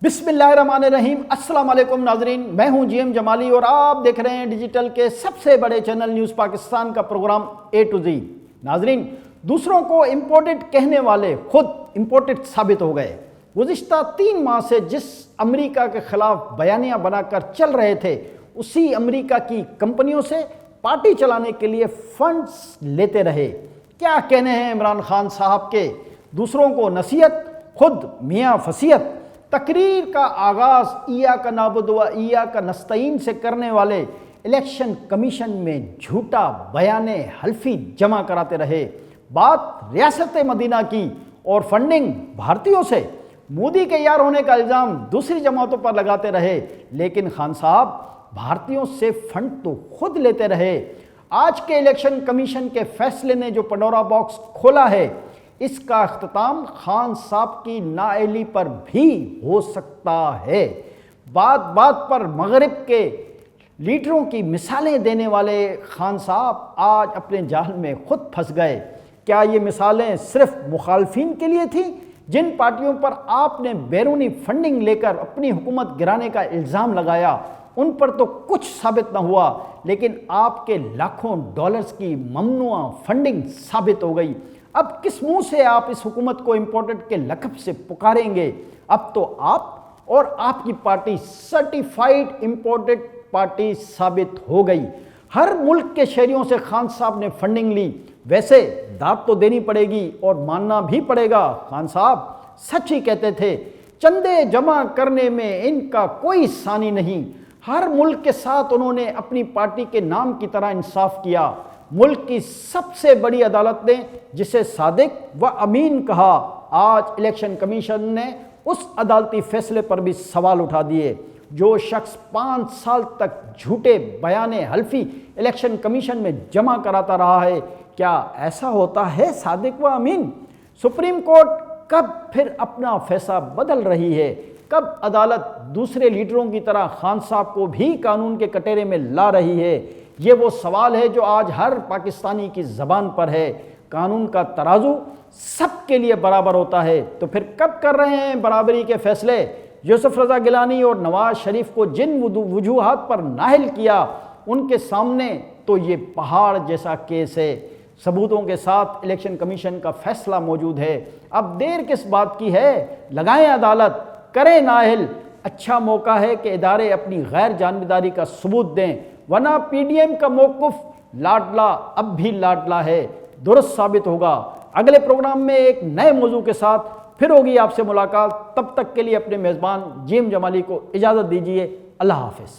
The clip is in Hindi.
बिस्मिल्लाहिर्रहमानिर्रहीम। अस्सलाम वालेकुम नाजरीन, मैं हूं जीएम जमाली और आप देख रहे हैं डिजिटल के सबसे बड़े चैनल न्यूज़ पाकिस्तान का प्रोग्राम A to Z। नाजरीन, दूसरों को इम्पोर्टेड कहने वाले खुद इम्पोर्टेड साबित हो गए। गुज़िश्ता 3 माह से जिस अमेरिका के खिलाफ बयानियाँ बनाकर चल रहे थे, उसी अमेरिका की कंपनियों से पार्टी चलाने के लिए फंड्स लेते रहे। क्या कहने हैं इमरान खान साहब के, दूसरों को नसीहत, खुद मियाँ फसीहत। तकरीर का आगाज़ ईया का नाबुद व ईया का नस्तईन से करने वाले इलेक्शन कमीशन में झूठा बयाने हल्फी जमा कराते रहे। बात रियासत मदीना की और फंडिंग भारतीयों से मोदी के यार होने का इल्ज़ाम दूसरी जमातों पर लगाते रहे, लेकिन खान साहब भारतीयों से फंड तो खुद लेते रहे। आज के इलेक्शन कमीशन के फैसले ने जो पंडोरा बॉक्स खोला है, इसका अख्ताम खान साहब की नाअहली पर भी हो सकता है। बात बात पर मगरिब के लीडरों की मिसालें देने वाले खान साहब आज अपने जाल में खुद फंस गए। क्या ये मिसालें सिर्फ मुखालफिन के लिए थी? जिन पार्टियों पर आपने बैरूनी फंडिंग लेकर अपनी हुकूमत गिराने का इल्ज़ाम लगाया, उन पर तो कुछ साबित न हुआ, लेकिन आपके लाखों डॉलर्स की ममनुआ फंडिंग साबित हो गई। अब किस मुंह से आप इस हुकूमत को इम्पोर्टेड के लक़ब से पुकारेंगे? अब तो आप और आपकी पार्टी सर्टिफाइड इम्पोर्टेड पार्टी साबित हो गई। हर मुल्क के शहरियों से खान साहब ने फंडिंग ली। वैसे दाद तो देनी पड़ेगी और मानना भी पड़ेगा, खान साहब सच ही कहते थे। चंदे जमा करने में इनका कोई सानी नहीं। हर मुल्क के साथ उन्होंने अपनी पार्टी के नाम की तरह इंसाफ किया। मुल्क की सबसे बड़ी अदालत ने जिसे सादिक व अमीन कहा, आज इलेक्शन कमीशन ने उस अदालती फैसले पर भी सवाल उठा दिए। जो शख्स 5 साल तक झूठे बयाने हल्फी इलेक्शन कमीशन में जमा कराता रहा है, क्या ऐसा होता है सादिक व अमीन? सुप्रीम कोर्ट कब फिर अपना फैसला बदल रही है? कब अदालत दूसरे लीडरों की तरह खान साहब को भी कानून के कटोरे में ला रही है? ये वो सवाल है जो आज हर पाकिस्तानी की ज़बान पर है। कानून का तराजू सबके लिए बराबर होता है, तो फिर कब कर रहे हैं बराबरी के फैसले? यूसुफ रज़ा गिलानी और नवाज शरीफ को जिन वजूहात पर नाहिल किया, उनके सामने तो ये पहाड़ जैसा केस है। सबूतों के साथ इलेक्शन कमीशन का फैसला मौजूद है। अब देर किस बात की है? लगाएं अदालत, करें नाहिल। अच्छा मौका है कि इदारे अपनी गैर जानिबदारी का सबूत दें, वरना पीडीएम का मौक़िफ़ लाडला अब भी लाडला है, दुरुस्त साबित होगा। अगले प्रोग्राम में एक नए मौजू के साथ फिर होगी आपसे मुलाकात। तब तक के लिए अपने मेज़बान जीएम जमाली को इजाज़त दीजिए। अल्लाह हाफ़िज़।